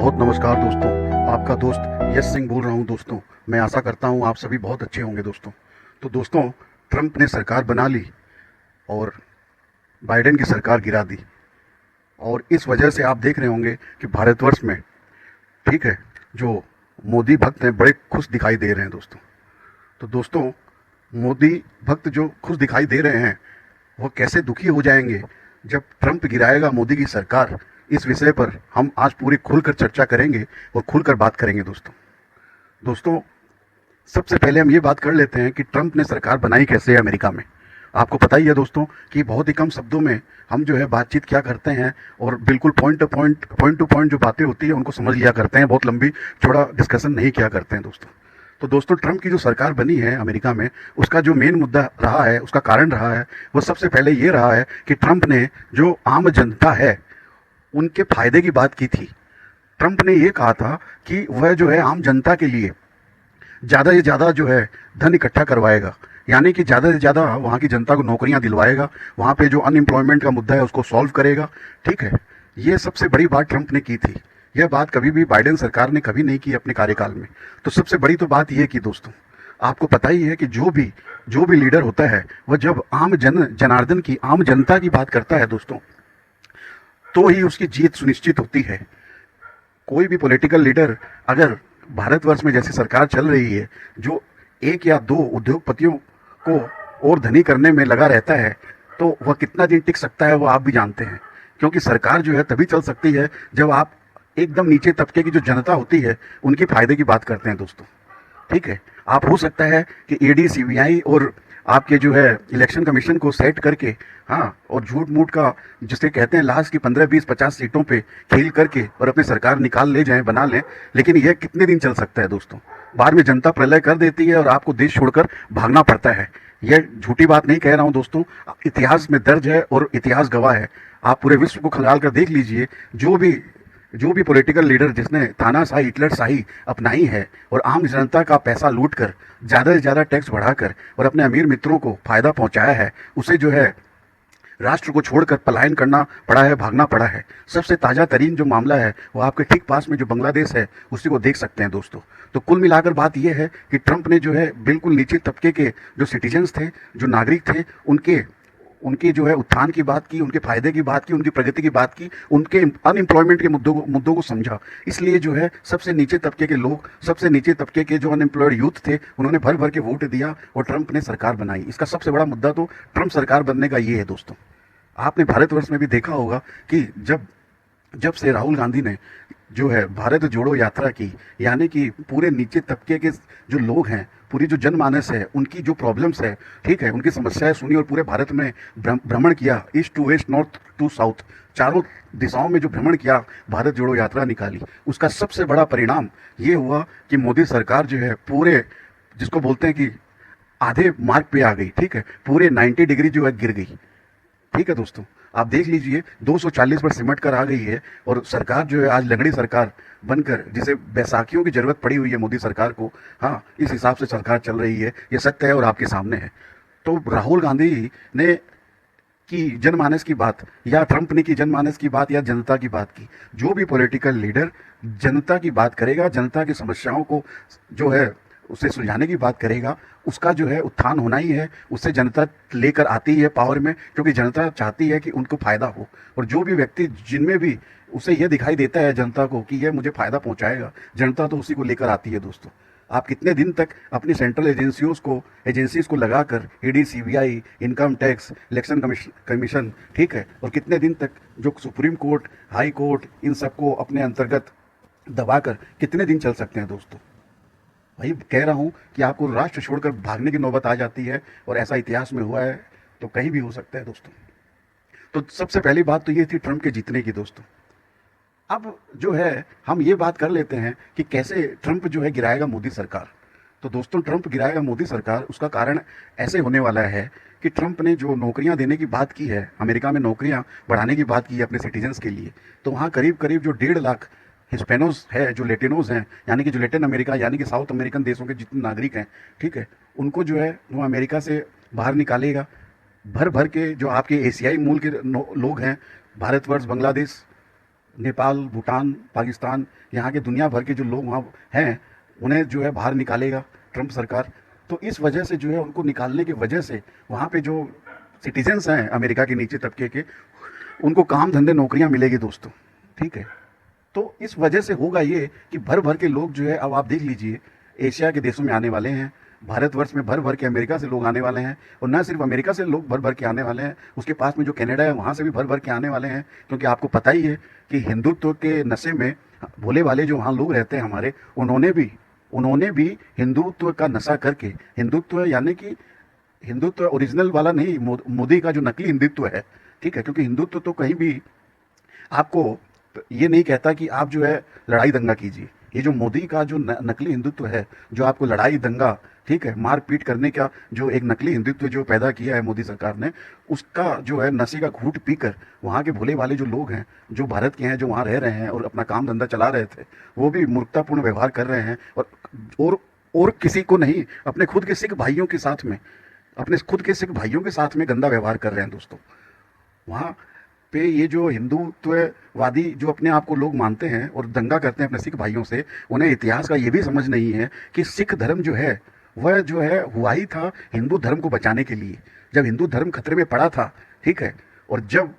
बहुत नमस्कार दोस्तों। आपका दोस्त यश सिंह बोल रहा हूं दोस्तों। मैं आशा करता हूं आप सभी बहुत अच्छे होंगे दोस्तों। तो दोस्तों, ट्रंप ने सरकार बना ली और बाइडेन की सरकार गिरा दी, और इस वजह से आप देख रहे होंगे कि भारतवर्ष में, ठीक है, जो मोदी भक्त हैं बड़े खुश दिखाई दे रहे हैं दोस्तों। तो दोस्तों, मोदी भक्त जो खुश दिखाई दे रहे हैं वो कैसे दुखी हो जाएंगे जब ट्रंप गिराएगा मोदी की सरकार, इस विषय पर हम आज पूरी खुलकर चर्चा करेंगे और खुलकर बात करेंगे दोस्तों। दोस्तों, सबसे पहले हम ये बात कर लेते हैं कि ट्रंप ने सरकार बनाई कैसे है अमेरिका में। आपको पता ही है दोस्तों कि बहुत ही कम शब्दों में हम जो है बातचीत क्या करते हैं, और बिल्कुल पॉइंट टू पॉइंट जो बातें होती है उनको समझ लिया करते हैं, बहुत लंबी चौड़ा डिस्कशन नहीं किया करते हैं दोस्तों। तो दोस्तों, ट्रंप की जो सरकार बनी है अमेरिका में, उसका जो मेन मुद्दा रहा है, उसका कारण रहा है, वो सबसे पहले ये रहा है कि ट्रंप ने जो आम जनता है उनके फायदे की बात की थी। ट्रंप ने ये कहा था कि वह जो है आम जनता के लिए ज़्यादा से ज़्यादा जो है धन इकट्ठा करवाएगा, यानी कि ज़्यादा से ज़्यादा वहाँ की जनता को नौकरियाँ दिलवाएगा, वहाँ पे जो अनएम्प्लॉयमेंट का मुद्दा है उसको सॉल्व करेगा। ठीक है, ये सबसे बड़ी बात ट्रंप ने की थी। यह बात कभी भी बाइडेन सरकार ने कभी नहीं की अपने कार्यकाल में। तो सबसे बड़ी तो बात यह की दोस्तों, आपको पता ही है कि जो भी लीडर होता है वह जब आम जनार्दन की, आम जनता की बात करता है दोस्तों, तो ही उसकी जीत सुनिश्चित होती है। कोई भी पॉलिटिकल लीडर अगर भारतवर्ष में जैसी सरकार चल रही है, जो एक या दो उद्योगपतियों को और धनी करने में लगा रहता है, तो वह कितना दिन टिक सकता है वो आप भी जानते हैं। क्योंकि सरकार जो है तभी चल सकती है जब आप एकदम नीचे तबके की जो जनता होती है उनके फायदे की बात करते हैं दोस्तों। ठीक है, आप हो सकता है कि ईडी, सीबीआई और आपके जो है इलेक्शन कमीशन को सेट करके, हाँ, और झूठ मूठ का जिसे कहते हैं लास्ट की 15, 20, 50 सीटों पे खेल करके और अपनी सरकार निकाल ले जाएं, बना लें, लेकिन यह कितने दिन चल सकता है दोस्तों। बाद में जनता प्रलय कर देती है और आपको देश छोड़कर भागना पड़ता है। यह झूठी बात नहीं कह रहा हूं दोस्तों, इतिहास में दर्ज है और इतिहास गवाह है। आप पूरे विश्व को खंगाल कर देख लीजिए, जो भी पॉलिटिकल लीडर जिसने तानाशाही, हिटलर शाही अपनाई है और आम जनता का पैसा लूट कर, ज़्यादा से ज़्यादा टैक्स बढ़ाकर और अपने अमीर मित्रों को फायदा पहुंचाया है, उसे जो है राष्ट्र को छोड़कर पलायन करना पड़ा है, भागना पड़ा है। सबसे ताज़ा तरीन जो मामला है वो आपके ठीक पास में जो बांग्लादेश है उसी को देख सकते हैं दोस्तों। तो कुल मिलाकर बात यह है कि ट्रंप ने जो है बिल्कुल नीचे तबके के जो सिटीजन्स थे, जो नागरिक थे, उनके जो है उत्थान की बात की, उनके फायदे की बात की, उनकी प्रगति की बात की, उनके अनएम्प्लॉयमेंट के मुद्दों को समझा। इसलिए जो है सबसे नीचे तबके के लोग, सबसे नीचे तबके के जो अनएम्प्लॉयड यूथ थे, उन्होंने भर भर के वोट दिया और ट्रंप ने सरकार बनाई। इसका सबसे बड़ा मुद्दा तो ट्रंप सरकार बनने का ये है दोस्तों। आपने भारतवर्ष में भी देखा होगा कि जब से राहुल गांधी ने जो है भारत जोड़ो यात्रा की, यानी कि पूरे नीचे तबके के जो लोग हैं, पूरी जो जनमानस है, उनकी जो प्रॉब्लम्स है, ठीक है, उनकी समस्याएं सुनी और पूरे भारत में भ्रमण किया, east to west, north to south, चारों दिशाओं में जो भ्रमण किया, भारत जोड़ो यात्रा निकाली। उसका सबसे बड़ा परिणाम ये हुआ कि मोदी सरकार जो है पूरे, जिसको बोलते हैं कि आधे मार्ग पे आ गई। ठीक है, पूरे 90 डिग्री जो है गिर गई। ठीक है दोस्तों, आप देख लीजिए 240 पर सिमट कर आ गई है, और सरकार जो है आज लंगड़ी सरकार बनकर, जिसे बैसाखियों की जरूरत पड़ी हुई है मोदी सरकार को, हाँ, इस हिसाब से सरकार चल रही है। ये सत्य है और आपके सामने है। तो राहुल गांधी ने की जनमानस की बात, या ट्रंप ने की जनमानस की बात, या जनता की बात की, जो भी पॉलिटिकल लीडर जनता की बात करेगा, जनता की समस्याओं को जो है उसे सुलझाने की बात करेगा, उसका जो है उत्थान होना ही है। उससे जनता लेकर आती है पावर में, क्योंकि जनता चाहती है कि उनको फायदा हो। और जो भी व्यक्ति, जिनमें भी उसे यह दिखाई देता है जनता को कि यह मुझे फायदा पहुंचाएगा, जनता तो उसी को लेकर आती है दोस्तों। आप कितने दिन तक अपनी सेंट्रल एजेंसीज को लगाकर, ED, CBI, income tax, election commission, ठीक है, और कितने दिन तक जो सुप्रीम कोर्ट, हाई कोर्ट, इन सबको अपने अंतर्गत दबाकर कितने दिन चल सकते हैं दोस्तों। वही कह रहा हूं कि आपको राष्ट्र छोड़कर भागने की नौबत आ जाती है, और ऐसा इतिहास में हुआ है, तो कहीं भी हो सकता है दोस्तों। तो सबसे पहली बात तो ये थी ट्रंप के जीतने की दोस्तों। अब जो है हम ये बात कर लेते हैं कि कैसे ट्रंप जो है गिराएगा मोदी सरकार। तो दोस्तों, ट्रंप गिराएगा मोदी सरकार, उसका कारण ऐसे होने वाला है कि ट्रंप ने जो नौकरियां देने की बात की है, अमेरिका में नौकरियां बढ़ाने की बात की है अपने सिटीजन्स के लिए, तो वहाँ करीब करीब जो 1.5 लाख हिस्पैनोज है, जो लेटिनोज हैं, यानी कि जो लेटिन अमेरिका, यानी कि साउथ अमेरिकन देशों के जितने नागरिक हैं, ठीक है, उनको जो है वो अमेरिका से बाहर निकालेगा। भर भर के जो आपके एशियाई मूल के लोग हैं, भारतवर्ष, बांग्लादेश, नेपाल, भूटान, पाकिस्तान, यहाँ के दुनिया भर के जो लोग वहाँ हैं, उन्हें जो है बाहर निकालेगा ट्रंप सरकार। तो इस वजह से जो है उनको निकालने की वजह से वहाँ पे जो सिटीजन्स हैं अमेरिका के नीचे तबके के, उनको काम धंधे नौकरियाँ मिलेगी दोस्तों, ठीक है। तो इस वजह से होगा ये कि भर भर के लोग जो है, अब आप देख लीजिए, एशिया के देशों में आने वाले हैं, भारतवर्ष में भर भर के अमेरिका से लोग आने वाले हैं, और न सिर्फ अमेरिका से लोग भर भर के आने वाले हैं, उसके पास में जो कनाडा है वहाँ से भी भर भर के आने वाले हैं। क्योंकि आपको पता ही है कि हिंदुत्व के नशे में भोले वाले जो वहाँ लोग रहते हैं हमारे, उन्होंने भी हिंदुत्व का नशा करके, हिंदुत्व यानी कि हिंदुत्व ओरिजिनल वाला नहीं, मोदी का जो नकली हिंदुत्व है, ठीक है। क्योंकि हिंदुत्व तो कहीं भी आपको ये नहीं कहता कि आप जो है लड़ाई दंगा कीजिए। ये जो मोदी का जो नकली हिंदुत्व है, जो आपको लड़ाई दंगा, ठीक है, मार पीट करने का जो एक नकली हिंदुत्व जो पैदा किया है मोदी सरकार ने, उसका जो है नशे का घूंट पीकर वहाँ के भोले वाले जो लोग हैं, जो भारत के हैं, जो वहाँ रह रहे हैं और अपना काम धंधा चला रहे थे, वो भी मूर्खतापूर्ण व्यवहार कर रहे हैं। और और किसी को नहीं, अपने खुद के सिख भाइयों के साथ में, अपने खुद के सिख भाइयों के साथ में गंदा व्यवहार कर रहे हैं दोस्तों। वहाँ पे ये जो हिंदुत्ववादी जो अपने आप को लोग मानते हैं और दंगा करते हैं अपने सिख भाइयों से, उन्हें इतिहास का ये भी समझ नहीं है कि सिख धर्म जो है वह जो है हुआ ही था हिंदू धर्म को बचाने के लिए। जब हिंदू धर्म खतरे में पड़ा था, ठीक है, और जब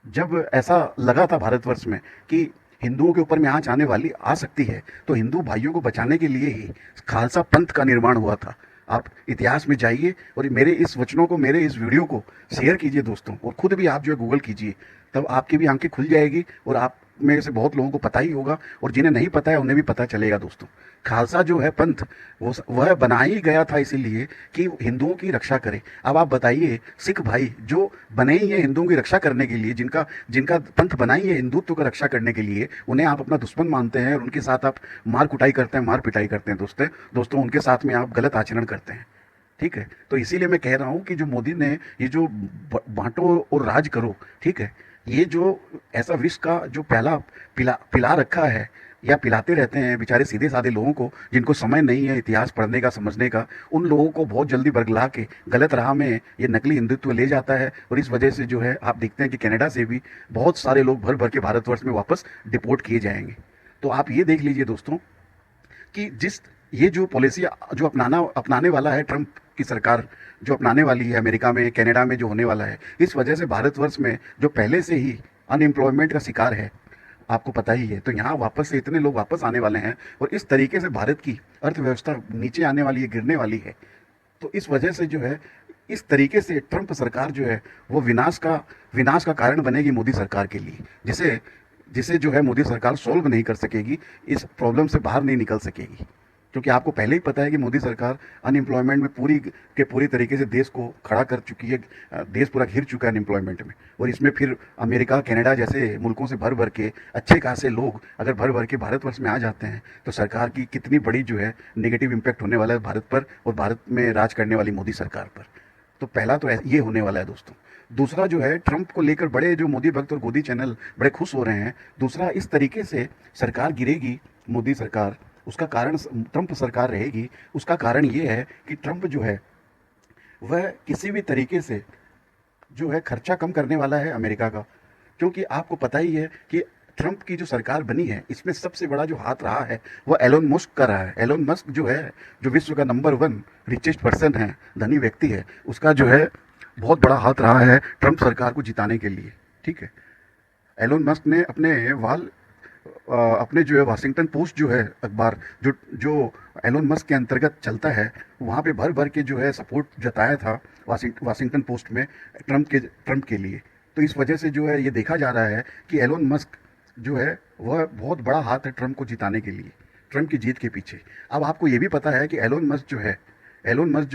जब ऐसा लगा था भारतवर्ष में कि हिंदुओं के ऊपर में आंच आने वाली आ सकती है, तो हिंदू भाइयों को बचाने के लिए ही खालसा पंथ का निर्माण हुआ था। आप इतिहास में जाइए और मेरे इस वचनों को, मेरे इस वीडियो को शेयर कीजिए दोस्तों, और खुद भी आप जो है गूगल कीजिए, तब आपकी भी आंखें खुल जाएगी और आप में से बहुत लोगों को पता ही होगा, और जिन्हें नहीं पता है उन्हें भी पता चलेगा दोस्तों। खालसा जो है पंथ, वह बना ही गया था इसीलिए कि हिंदुओं की रक्षा करे। अब आप बताइए, सिख भाई जो बने ही है हिंदुओं की रक्षा करने के लिए, जिनका जिनका पंथ बना ही है हिंदुत्व का रक्षा करने के लिए, उन्हें आप अपना दुश्मन मानते हैं और उनके साथ आप मार कुटाई करते हैं, मार पिटाई करते हैं दोस्तों, उनके साथ में आप गलत आचरण करते हैं, ठीक है। तो इसीलिए मैं कह रहा हूँ कि जो मोदी ने ये जो बांटो और राज करो, ठीक है, ये जो ऐसा विष का जो पहला पिला रखा है, या पिलाते रहते हैं बेचारे सीधे साधे लोगों को, जिनको समय नहीं है इतिहास पढ़ने का, समझने का, उन लोगों को बहुत जल्दी बरगला के गलत राह में ये नकली हिंदुत्व ले जाता है। और इस वजह से जो है आप देखते हैं कि कनाडा से भी बहुत सारे लोग भर भर के भारतवर्ष में वापस डिपोर्ट किए जाएंगे। तो आप ये देख लीजिए दोस्तों कि ये जो पॉलिसी जो अपनाने वाला है ट्रंप की सरकार, जो अपनाने वाली है अमेरिका में, कनाडा में जो होने वाला है, इस वजह से भारतवर्ष में जो पहले से ही अनएम्प्लॉयमेंट का शिकार है, आपको पता ही है, तो यहाँ वापस से इतने लोग वापस आने वाले हैं, और इस तरीके से भारत की अर्थव्यवस्था नीचे आने वाली है, गिरने वाली है। तो इस वजह से जो है, इस तरीके से ट्रंप सरकार जो है वो विनाश का कारण बनेगी मोदी सरकार के लिए, जिसे जिसे जो है मोदी सरकार सोल्व नहीं कर सकेगी, इस प्रॉब्लम से बाहर नहीं निकल सकेगी। क्योंकि आपको पहले ही पता है कि मोदी सरकार अनएम्प्लॉयमेंट में पूरी तरीके से देश को खड़ा कर चुकी है। देश पूरा घिर चुका है अनएम्प्लॉयमेंट में, और इसमें फिर अमेरिका, कनाडा जैसे मुल्कों से भर भर के अच्छे खासे लोग अगर भर भर के भारतवर्ष में आ जाते हैं, तो सरकार की कितनी बड़ी जो है नेगेटिव इम्पैक्ट होने वाला है भारत पर और भारत में राज करने वाली मोदी सरकार पर। तो पहला तो ये होने वाला है दोस्तों। दूसरा जो है, ट्रंप को लेकर बड़े जो मोदी भक्त और गोदी चैनल बड़े खुश हो रहे हैं। दूसरा, इस तरीके से सरकार गिरेगी मोदी सरकार, उसका कारण ट्रंप सरकार रहेगी, उसका कारण ये है कि ट्रंप जो है वह किसी भी तरीके से जो है खर्चा कम करने वाला है अमेरिका का। क्योंकि आपको पता ही है कि ट्रंप की जो सरकार बनी है, इसमें सबसे बड़ा जो हाथ रहा है वह एलोन मस्क का रहा है। एलोन मस्क जो है, जो विश्व का नंबर 1 रिचेस्ट पर्सन है, धनी व्यक्ति है, उसका जो है बहुत बड़ा हाथ रहा है ट्रंप सरकार को जिताने के लिए, ठीक है। एलोन मस्क ने अपने जो है वाशिंगटन पोस्ट जो है अखबार, जो एलोन मस्क के अंतर्गत चलता है, वहाँ पे भर भर के जो है सपोर्ट जताया था वाशिंगटन पोस्ट में ट्रंप के लिए। तो इस वजह से जो है ये देखा जा रहा है कि एलोन मस्क जो है वह बहुत बड़ा हाथ है ट्रंप को जिताने के लिए, ट्रंप की जीत के पीछे। अब आपको ये भी पता है कि एलोन मस्क जो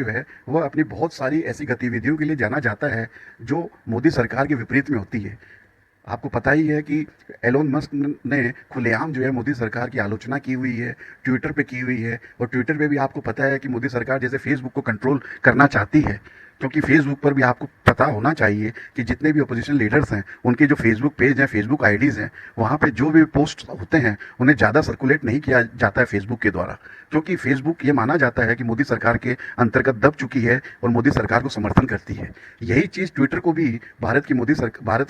है वह अपनी बहुत सारी ऐसी गतिविधियों के लिए जाना जाता है जो मोदी सरकार के विपरीत में होती है। आपको पता ही है कि एलोन मस्क ने खुलेआम जो है मोदी सरकार की आलोचना की हुई है, ट्विटर पे की हुई है, और ट्विटर पे भी आपको पता है कि मोदी सरकार जैसे फेसबुक को कंट्रोल करना चाहती है, क्योंकि फेसबुक पर भी आपको पता होना चाहिए कि जितने भी अपोजिशन लीडर्स हैं उनके जो फेसबुक पेज हैं, फेसबुक आईडीज़ हैं, वहाँ पे जो भी पोस्ट होते हैं उन्हें ज़्यादा सर्कुलेट नहीं किया जाता है फेसबुक के द्वारा, क्योंकि फेसबुक ये माना जाता है कि मोदी सरकार के अंतर्गत दब चुकी है और मोदी सरकार को समर्थन करती है। यही चीज़ ट्विटर को भी भारत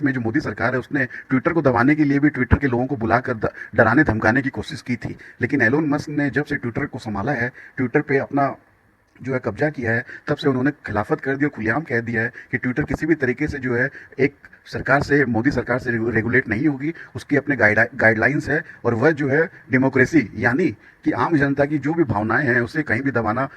में जो मोदी सरकार है उसने ट्विटर को दबाने के लिए भी ट्विटर के लोगों को बुलाकर डराने धमकाने की कोशिश की थी। लेकिन एलोन मस्क ने जब से ट्विटर को संभाला है, ट्विटर पे अपना जो है कब्जा किया है, तब से उन्होंने खिलाफत कर दी और खुलेआम कह दिया है कि ट्विटर किसी भी तरीके से जो है एक सरकार से, मोदी सरकार से रेगुलेट नहीं होगी। उसकी अपने गाइडलाइंस है और वह जो है डेमोक्रेसी यानी कि आम जनता की जो भी भावनाएं हैं उसे कहीं भी दबाना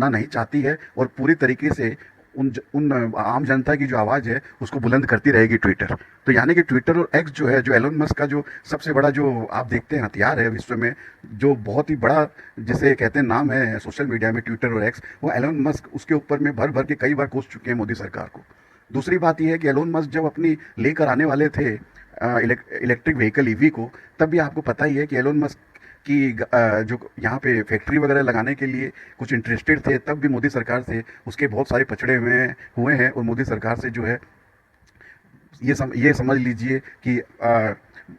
नहीं चाहती है और पूरी तरीके से उन आम जनता की जो आवाज़ है उसको बुलंद करती रहेगी ट्विटर। तो यानी कि ट्विटर और एक्स जो है, जो एलोन मस्क का जो सबसे बड़ा जो आप देखते हैं हथियार है विश्व में, जो बहुत ही बड़ा जिसे कहते हैं नाम है सोशल मीडिया में, ट्विटर और एक्स, वो एलोन मस्क उसके ऊपर में भर भर के कई बार कोस चुके हैं मोदी सरकार को। दूसरी बात यह है कि एलोन मस्क जब अपनी लेकर आने वाले थे इलेक्ट्रिक व्हीकल ईवी को, तब भी आपको पता ही है कि एलोन मस्क कि जो यहाँ पे फैक्ट्री वगैरह लगाने के लिए कुछ इंटरेस्टेड थे, तब भी मोदी सरकार से उसके बहुत सारे पछड़े हुए हैं और मोदी सरकार से जो है ये समझ लीजिए कि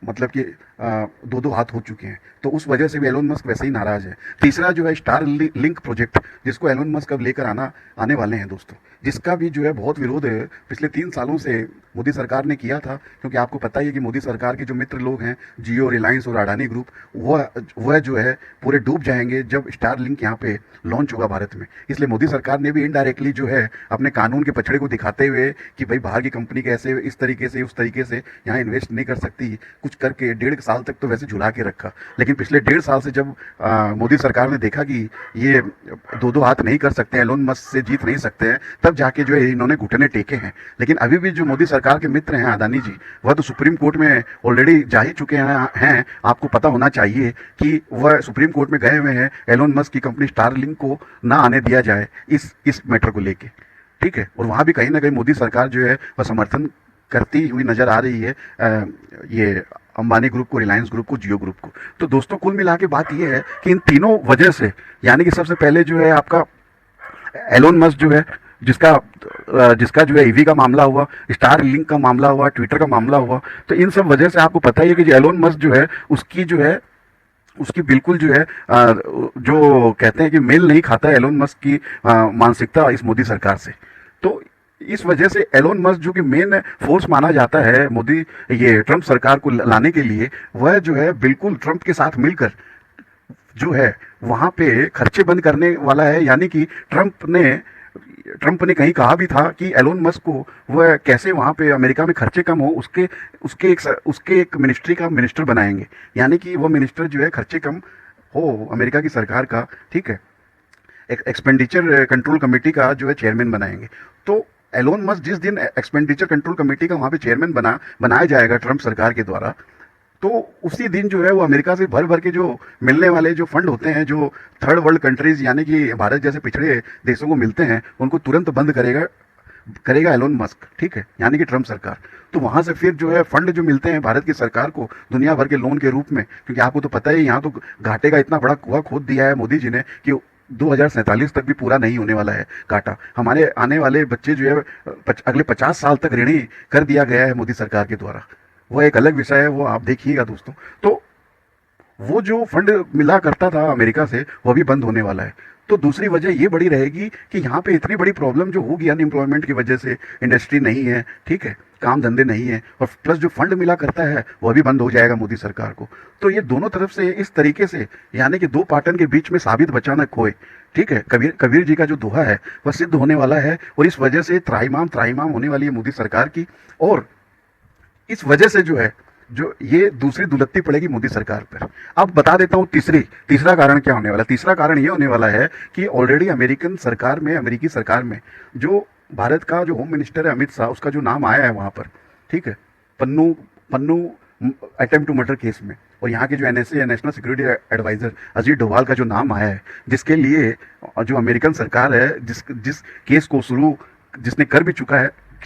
मतलब कि दो दो हाथ हो चुके हैं। तो उस वजह से भी एलोन मस्क वैसे ही नाराज है। तीसरा जो है स्टार लिंक प्रोजेक्ट, जिसको एलोन मस्क अब लेकर आने वाले हैं दोस्तों, जिसका भी जो है बहुत विरोध है पिछले 3 सालों से मोदी सरकार ने किया था, क्योंकि आपको पता ही है कि मोदी सरकार के जो मित्र लोग हैं, जियो, रिलायंस और अडानी ग्रुप, वह जो है पूरे डूब जाएंगे जब स्टार लिंक यहाँ पे लॉन्च होगा भारत में। इसलिए मोदी सरकार ने भी इनडायरेक्टली जो है अपने कानून के पछड़े को दिखाते हुए कि भाई बाहर की कंपनी कैसे इस तरीके से उस तरीके से यहाँ इन्वेस्ट नहीं कर सकती, कुछ करके 1.5 साल तक तो वैसे झुला के रखा। लेकिन पिछले 1.5 साल से जब मोदी सरकार ने देखा कि ये दो हाथ नहीं कर सकते, एलोन मस्क से जीत नहीं सकते हैं, तब जाके जो है इन्होंने घुटने टेके हैं। लेकिन अभी भी जो मोदी सरकार के मित्र हैं अदानी जी, वह तो सुप्रीम कोर्ट में ऑलरेडी जा ही चुके हैं। आपको पता होना चाहिए कि वह सुप्रीम कोर्ट में गए हुए हैं एलोन मस्क की कंपनी स्टारलिंक को ना आने दिया जाए इस मैटर को लेके, ठीक है। और वहाँ भी कहीं ना कहीं मोदी सरकार जो है वह समर्थन करती हुई नजर आ रही है ये अंबानी ग्रुप को, रिलायंस ग्रुप को, जियो ग्रुप को। तो दोस्तों कुल मिला के बात यह है कि इन तीनों वजह से, यानी कि सबसे पहले जो है आपका एलोन मस्क जो है जिसका जो है ईवी का मामला हुआ, स्टार लिंक का मामला हुआ, ट्विटर का मामला हुआ, तो इन सब वजह से आपको पता ही है कि जो एलोन मस्क जो है उसकी बिल्कुल जो है जो कहते हैं कि मेल नहीं खाता है एलोन मस्क की मानसिकता इस मोदी सरकार से। तो इस वजह से एलोन मस्क जो कि मेन फोर्स माना जाता है मोदी ये ट्रंप सरकार को लाने के लिए, वह जो है बिल्कुल ट्रंप के साथ मिलकर जो है वहाँ पे खर्चे बंद करने वाला है। यानी कि ट्रंप ने कहीं कहा भी था कि एलोन मस्क को वह कैसे वहाँ पे अमेरिका में खर्चे कम हो, उसके एक मिनिस्ट्री का मिनिस्टर बनाएंगे। यानी कि वह मिनिस्टर जो है खर्चे कम हो अमेरिका की सरकार का, ठीक है, एक्सपेंडिचर कंट्रोल कमेटी का जो है चेयरमैन बनाएंगे। तो एलोन मस्क जिस दिन एक्सपेंडिचर कंट्रोल कमेटी का वहाँ पे चेयरमैन बनाया जाएगा ट्रंप सरकार के द्वारा, तो उसी दिन जो है वो अमेरिका से भर भर के जो मिलने वाले जो फंड होते हैं, जो थर्ड वर्ल्ड कंट्रीज यानी कि भारत जैसे पिछड़े देशों को मिलते हैं, उनको तुरंत बंद करेगा एलोन मस्क, ठीक है, यानी कि ट्रंप सरकार। तो वहां से फिर जो है फंड जो मिलते हैं भारत की सरकार को दुनिया भर के लोन के रूप में, क्योंकि आपको तो पता ही यहाँ तो घाटे का इतना बड़ा कुआं खोद दिया है मोदी जी ने कि 2047 तक भी पूरा नहीं होने वाला है घाटा। हमारे आने वाले बच्चे जो है अगले 50 साल तक ऋणी कर दिया गया है मोदी सरकार के द्वारा। वह एक अलग विषय है, वो आप देखिएगा दोस्तों। तो वो जो फंड मिला करता था अमेरिका से, वह भी बंद होने वाला है। तो दूसरी वजह ये बड़ी रहेगी कि यहाँ पे इतनी बड़ी प्रॉब्लम जो होगी अनएम्प्लॉयमेंट की वजह से, इंडस्ट्री नहीं है, ठीक है, काम धंधे नहीं है, और प्लस जो फंड मिला करता है वह भी बंद हो जाएगा मोदी सरकार को। तो ये दोनों तरफ से इस तरीके से, यानी कि दो पाटन के बीच में साबित बचा न खोए, ठीक है, कबीर जी का जो दोहा है वह सिद्ध होने वाला है। और इस वजह से त्राहिमाम होने वाली है मोदी सरकार की। और इस वजह से जो ये दूसरी दुलत्ती पड़ेगी मोदी सरकार पर। अब बता देता हूँ तीसरा कारण क्या होने वाला है। तीसरा कारण ये होने वाला है कि ऑलरेडी अमेरिकी सरकार में जो भारत का जो होम मिनिस्टर है अमित शाह, उसका जो नाम आया है वहाँ पर, ठीक है, Pannun attempt to murder case में, और यहाँ के जो NSA national security advisor Ajit Doval का जो नाम आया है, जिसके लिए जो अमेरिकन सरकार है जिस केस को शुरू जिसने कर भी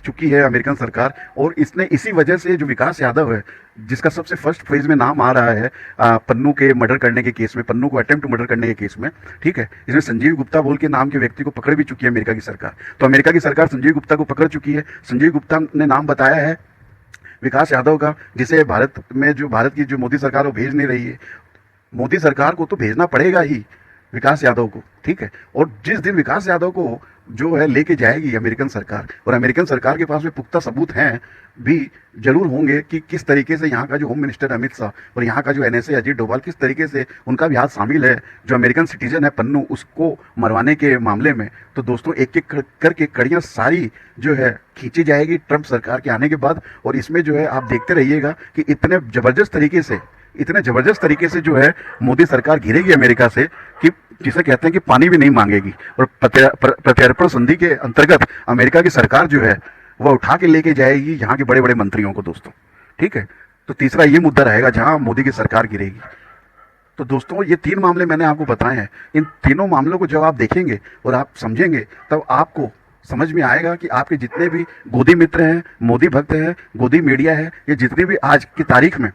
चुकी है अमेरिकन सरकार। और इसने इसी वजह से जो विकास यादव है, जिसका सबसे फर्स्ट फेज में नाम आ रहा है पन्नू के मर्डर करने के केस में, पन्नू को अटेम्प्ट मर्डर करने के केस में, ठीक है, इसमें संजीव गुप्ता बोल के नाम के व्यक्ति को पकड़ भी चुकी है अमेरिका की सरकार। तो अमेरिका की सरकार संजीव गुप्ता को पकड़ चुकी है। संजीव गुप्ता ने नाम बताया है विकास यादव का, जिसे भारत में जो भारत की जो मोदी सरकार वो भेज नहीं रही है। मोदी सरकार को तो भेजना पड़ेगा ही विकास यादव को, ठीक है। और जिस दिन विकास यादव को जो है लेके जाएगी अमेरिकन सरकार, और अमेरिकन सरकार के पास में पुख्ता सबूत हैं भी जरूर होंगे कि किस तरीके से यहाँ का जो होम मिनिस्टर अमित शाह और यहाँ का जो एनएसए अजीत डोभाल, किस तरीके से उनका भी हाथ शामिल है, जो अमेरिकन सिटीजन है पन्नू, उसको मरवाने के मामले में। तो दोस्तों एक एक करके कड़ियाँ सारी जो है खींची जाएगी ट्रंप सरकार के आने के बाद। और इसमें जो है आप देखते रहिएगा कि इतने ज़बरदस्त तरीके से जो है मोदी सरकार घिरेगी अमेरिका से कि जिसे कहते हैं कि पानी भी नहीं मांगेगी। और प्रत्यर्पण संधि के अंतर्गत अमेरिका की सरकार जो है वह उठा के लेके जाएगी यहाँ के बड़े बड़े मंत्रियों को दोस्तों, ठीक है। तो तीसरा ये मुद्दा रहेगा जहाँ मोदी की सरकार गिरेगी। तो दोस्तों ये 3 मामले मैंने आपको बताए हैं। इन तीनों मामलों को जब आप देखेंगे और आप समझेंगे तब आपको समझ में आएगा कि आपके जितने भी गोदी मित्र हैं, मोदी भक्त हैं, गोदी मीडिया है, ये जितने भी आज की तारीख में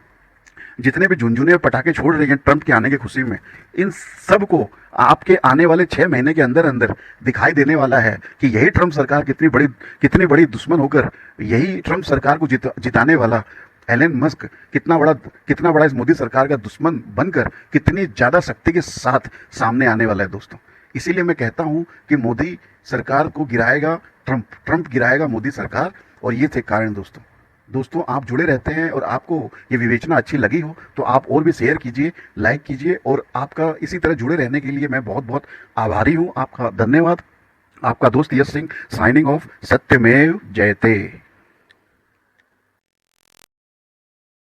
जितने भी झुनझुने पटाखे छोड़ रहे हैं ट्रंप के आने की खुशी में, इन सब को आपके आने वाले 6 महीने के अंदर अंदर दिखाई देने वाला है कि यही ट्रंप सरकार कितनी बड़ी दुश्मन होकर, यही ट्रंप सरकार को जिताने वाला एलन मस्क कितना बड़ा इस मोदी सरकार का दुश्मन बनकर कितनी ज़्यादा शक्ति के साथ सामने आने वाला है दोस्तों। इसीलिए मैं कहता हूँ कि मोदी सरकार को गिराएगा ट्रंप गिराएगा मोदी सरकार। और ये थे कारण दोस्तों आप जुड़े रहते हैं और आपको ये विवेचना अच्छी लगी हो तो आप और भी शेयर कीजिए, लाइक कीजिए। और आपका इसी तरह जुड़े रहने के लिए मैं बहुत बहुत आभारी हूँ। आपका धन्यवाद। आपका दोस्त यश सिंह साइनिंग ऑफ। सत्यमेव जयते।